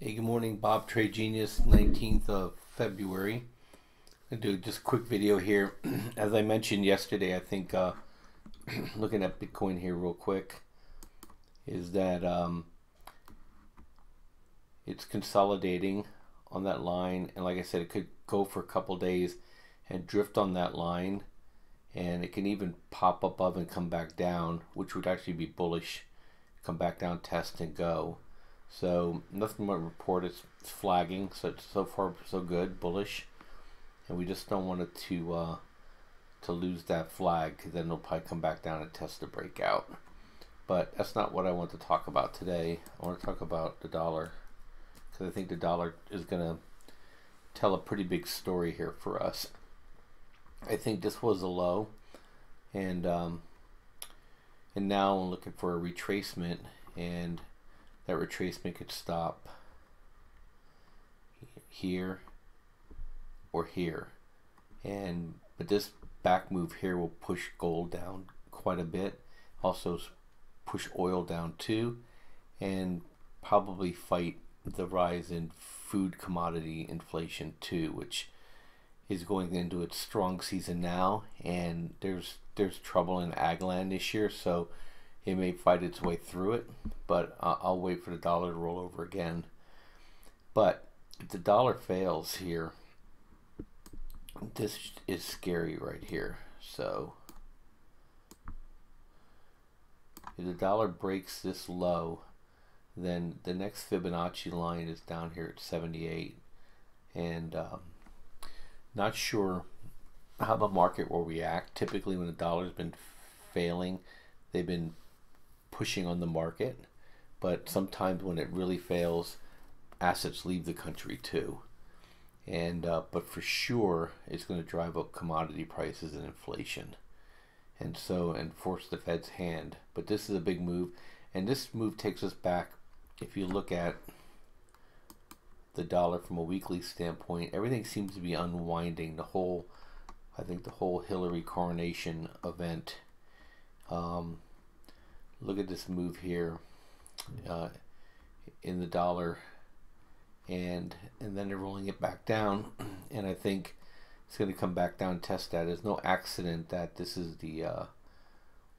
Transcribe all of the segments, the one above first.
Hey, good morning, Bob Trade Genius, 19th of February. I'll do just a quick video here. As I mentioned yesterday, I think looking at Bitcoin here real quick, is that it's consolidating on that line. And like I said, it could go for a couple days and drift on that line. And it can even pop above and come back down, which would actually be bullish. Come back down, test, and go. So nothing but report. It's flagging, so far so good, bullish, and we just don't want it to lose that flag, because then it'll probably come back down and test the breakout. But that's not what I want to talk about today. I want to talk about the dollar, because I think the dollar is going to tell a pretty big story here for us. I think this was a low, and now I'm looking for a retracement, and that retracement could stop here or here, but this back move here will push gold down quite a bit, also push oil down too, and probably fight the rise in food commodity inflation too, which is going into its strong season now, and there's trouble in ag land this year, so it may fight its way through it, but I'll wait for the dollar to roll over again. But if the dollar fails here, this is scary right here. So if the dollar breaks this low, then the next Fibonacci line is down here at 78, and not sure how the market will react. Typically when the dollar's been failing, they've been pushing on the market, but sometimes when it really fails, assets leave the country too. And but for sure it's going to drive up commodity prices and inflation, and force the Fed's hand. But this is a big move, and this move takes us back. If you look at the dollar from a weekly standpoint, everything seems to be unwinding. I think the whole Hillary coronation event, look at this move here in the dollar, and then they're rolling it back down, and I think it's going to come back down and test that. There's no accident that this is the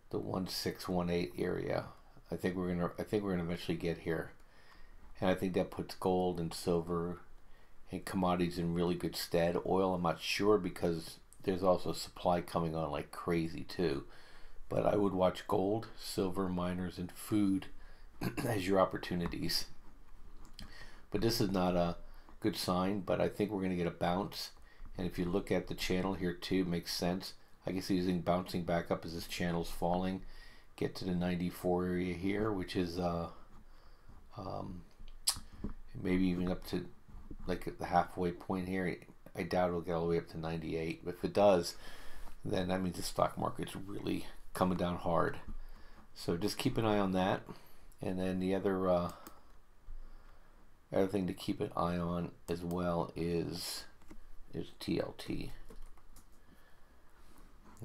1618 area. I think we're gonna eventually get here, and I think that puts gold and silver and commodities in really good stead. Oil, I'm not sure, because there's also supply coming on like crazy too. But I would watch gold, silver, miners, and food as your opportunities. But this is not a good sign, but I think we're going to get a bounce. And if you look at the channel here too, it makes sense. I guess using bouncing back up as this channel's falling, get to the 94 area here, which is maybe even up to like the halfway point here. I doubt it'll get all the way up to 98. But if it does, then that means the stock market's really coming down hard. So just keep an eye on that. And then the other thing to keep an eye on as well is TLT.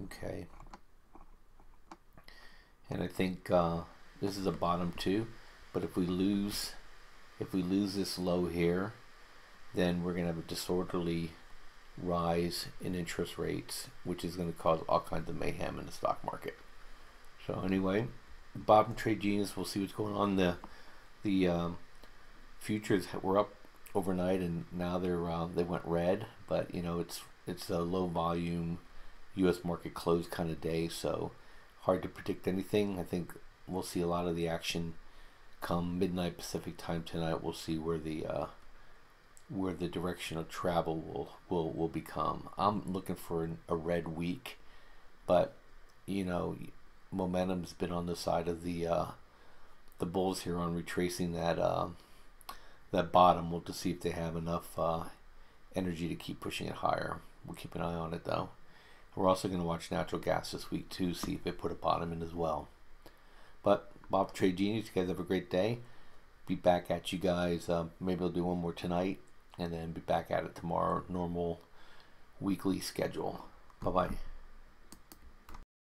Okay. And I think this is a bottom too, but if we lose this low here, then we're gonna have a disorderly rise in interest rates, which is going to cause all kinds of mayhem in the stock market. So anyway, Bob and Trade Genius, we'll see what's going on. The futures were up overnight, and now they went red, but you know, it's a low volume US market close kind of day, so hard to predict anything. I think we'll see a lot of the action come midnight Pacific time tonight. We'll see where the direction of travel will become. I'm looking for a red week, but you know, momentum's been on the side of the bulls here on retracing that bottom. We'll just see if they have enough energy to keep pushing it higher. We'll keep an eye on it though. We're also going to watch natural gas this week too, see if they put a bottom in as well. But Bob Trade Genius, you guys have a great day. Be back at you guys. Maybe I'll do one more tonight, and then be back at it tomorrow. Normal weekly schedule. Bye bye.